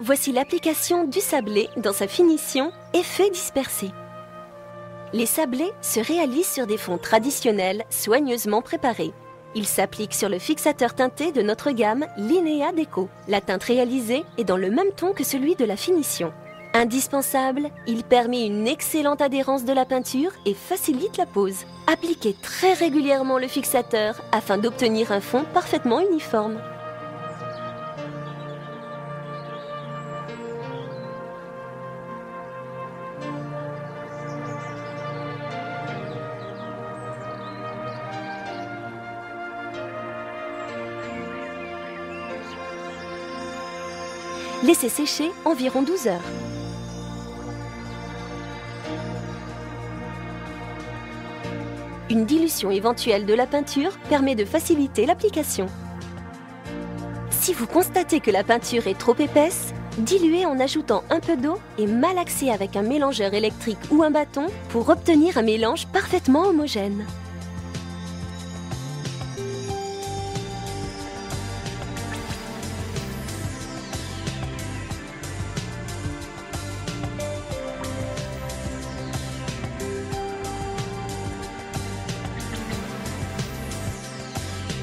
Voici l'application du sablé dans sa finition effet dispersé. Les sablés se réalisent sur des fonds traditionnels soigneusement préparés. Ils s'appliquent sur le fixateur teinté de notre gamme Linea Deco. La teinte réalisée est dans le même ton que celui de la finition. Indispensable, il permet une excellente adhérence de la peinture et facilite la pose. Appliquez très régulièrement le fixateur afin d'obtenir un fond parfaitement uniforme. Laissez sécher environ 12 heures. Une dilution éventuelle de la peinture permet de faciliter l'application. Si vous constatez que la peinture est trop épaisse, diluez en ajoutant un peu d'eau et malaxez avec un mélangeur électrique ou un bâton pour obtenir un mélange parfaitement homogène.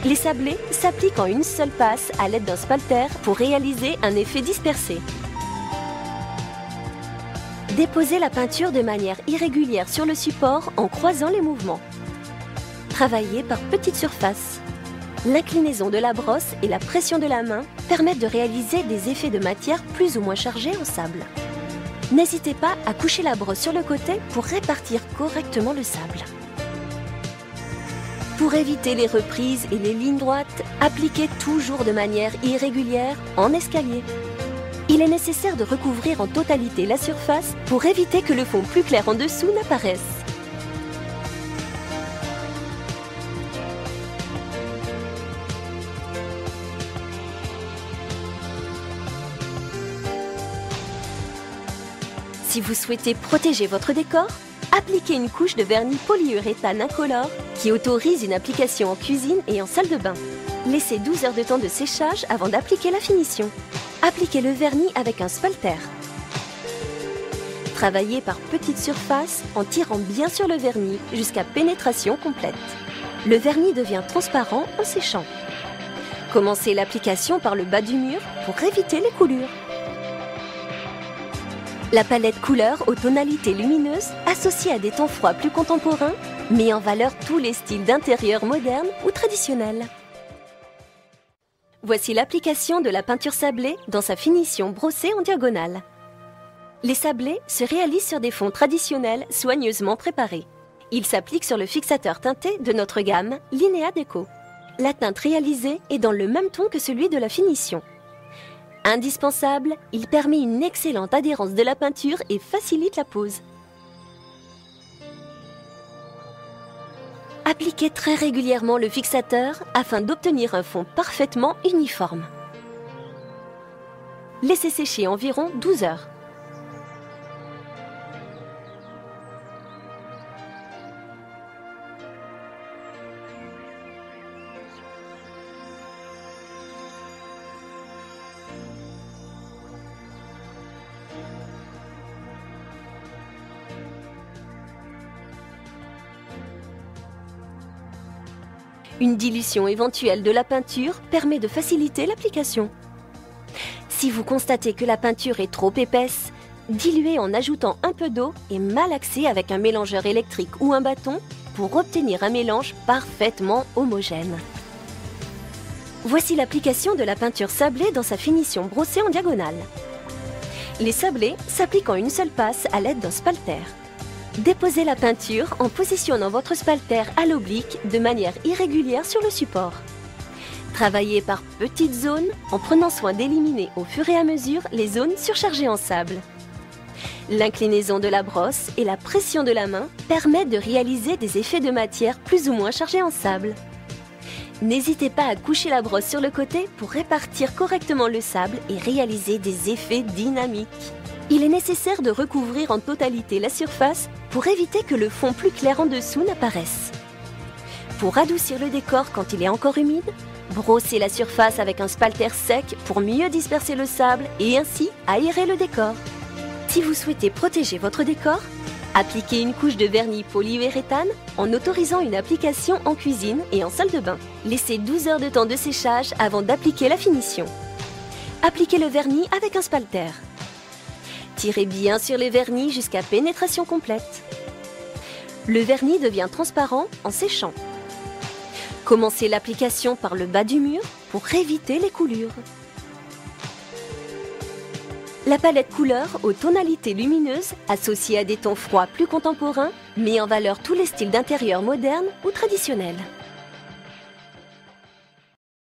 Les sablés s'appliquent en une seule passe à l'aide d'un spalter pour réaliser un effet dispersé. Déposez la peinture de manière irrégulière sur le support en croisant les mouvements. Travaillez par petites surfaces. L'inclinaison de la brosse et la pression de la main permettent de réaliser des effets de matière plus ou moins chargés en sable. N'hésitez pas à coucher la brosse sur le côté pour répartir correctement le sable. Pour éviter les reprises et les lignes droites, appliquez toujours de manière irrégulière en escalier. Il est nécessaire de recouvrir en totalité la surface pour éviter que le fond plus clair en dessous n'apparaisse. Si vous souhaitez protéger votre décor, appliquez une couche de vernis polyuréthane incolore qui autorise une application en cuisine et en salle de bain. Laissez 12 heures de temps de séchage avant d'appliquer la finition. Appliquez le vernis avec un spalter. Travaillez par petites surfaces en tirant bien sur le vernis jusqu'à pénétration complète. Le vernis devient transparent en séchant. Commencez l'application par le bas du mur pour éviter les coulures. La palette couleurs aux tonalités lumineuses, associée à des tons froids plus contemporains, met en valeur tous les styles d'intérieur modernes ou traditionnels. Voici l'application de la peinture sablée dans sa finition brossée en diagonale. Les sablés se réalisent sur des fonds traditionnels soigneusement préparés. Ils s'appliquent sur le fixateur teinté de notre gamme Linea Deco. La teinte réalisée est dans le même ton que celui de la finition. Indispensable, il permet une excellente adhérence de la peinture et facilite la pose. Appliquez très régulièrement le fixateur afin d'obtenir un fond parfaitement uniforme. Laissez sécher environ 12 heures. Une dilution éventuelle de la peinture permet de faciliter l'application. Si vous constatez que la peinture est trop épaisse, diluez en ajoutant un peu d'eau et malaxez avec un mélangeur électrique ou un bâton pour obtenir un mélange parfaitement homogène. Voici l'application de la peinture sablée dans sa finition brossée en diagonale. Les sablés s'appliquent en une seule passe à l'aide d'un spalter. Déposez la peinture en positionnant votre spalter à l'oblique de manière irrégulière sur le support. Travaillez par petites zones en prenant soin d'éliminer au fur et à mesure les zones surchargées en sable. L'inclinaison de la brosse et la pression de la main permettent de réaliser des effets de matière plus ou moins chargés en sable. N'hésitez pas à coucher la brosse sur le côté pour répartir correctement le sable et réaliser des effets dynamiques. Il est nécessaire de recouvrir en totalité la surface pour éviter que le fond plus clair en dessous n'apparaisse. Pour adoucir le décor quand il est encore humide, Brossez la surface avec un spalter sec pour mieux disperser le sable et ainsi aérer le décor. Si vous souhaitez protéger votre décor, appliquez une couche de vernis polyuréthane en autorisant une application en cuisine et en salle de bain. Laissez 12 heures de temps de séchage avant d'appliquer la finition. Appliquez le vernis avec un spalter. Tirez bien sur les vernis jusqu'à pénétration complète. Le vernis devient transparent en séchant. Commencez l'application par le bas du mur pour éviter les coulures. La palette couleur aux tonalités lumineuses, associée à des tons froids plus contemporains, met en valeur tous les styles d'intérieur modernes ou traditionnels.